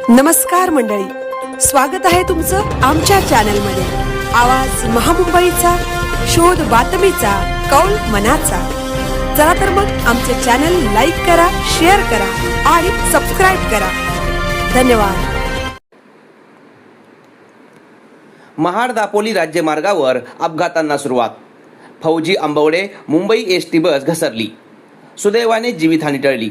नमस्कार मंडळी, स्वागत आहे तुमचं आमच्या चॅनलमध्ये। आवाज महामुंबईचा, शोध बातमीचा, कौल मनाचा। चला तर मग आमचे चॅनल लाईक करा, शेअर करा आणि सबस्क्राइब करा। धन्यवाद। महाड दापोली राज्यमार्गावर अपघातांना सुरुवात। फौजी आंबवडे मुंबई एसटी बस घसरली, सुदैवाने जीवितहानी टळली।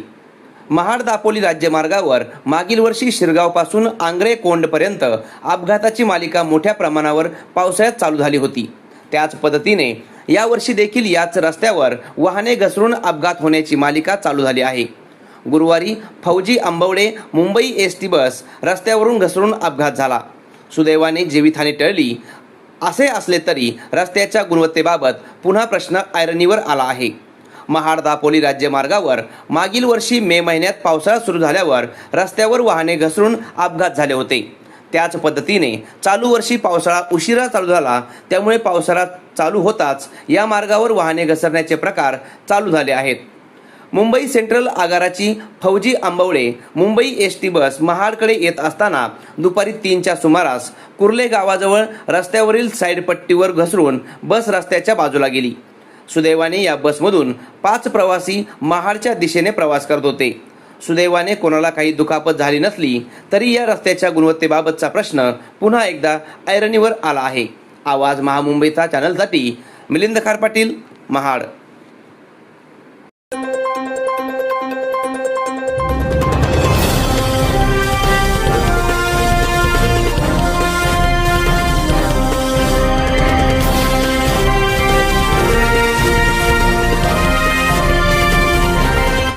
महाड दापोली राज्यमार्गावर मागील वर्षी शिरगावपासून आंग्रे कोंडपर्यंत अपघाताची मालिका मोठ्या प्रमाणावर पावसाळ्यात चालू झाली होती। त्याच पद्धतीने यावर्षी देखील याच रस्त्यावर वाहने घसरून अपघात होण्याची मालिका चालू झाली आहे। गुरुवारी फौजी आंबवडे मुंबई एसटी बस रस्त्यावरून घसरून अपघात झाला, सुदैवाने जीवितहानी टळली। असे असले तरी रस्त्याच्या गुणवत्तेबाबत पुन्हा प्रश्न ऐरणीवर आला आहे। महाड दापोली राज्यमार्गावर मागील वर्षी मे महिन्यात पावसाळा सुरू झाल्यावर रस्त्यावर वाहने घसरून अपघात झाले होते। त्याच पद्धतीने चालू वर्षी पावसाळा उशिरा चालू झाला, त्यामुळे पावसाळा चालू होताच या मार्गावर वाहने घसरण्याचे प्रकार चालू झाले आहेत। मुंबई सेंट्रल आगाराची फौजी आंबवडे मुंबई एसटी बस महाडकडे येत असताना दुपारी 3च्या सुमारास कुर्ले गावाजवळ रस्त्यावरील साईड पट्टीवर घसरून बस रस्त्याच्या बाजूला गेली। सुदैवाने या बसमधून 5 प्रवासी महाडच्या दिशेने प्रवास करत होते। सुदैवाने कोणाला काही दुखापत झाली नसली तरी या रस्त्याच्या गुणवत्तेबाबतचा प्रश्न पुन्हा एकदा ऐरणीवर आला आहे। आवाज महामुंबईचा चॅनलसाठी मिलिंद खार पाटील, महाड।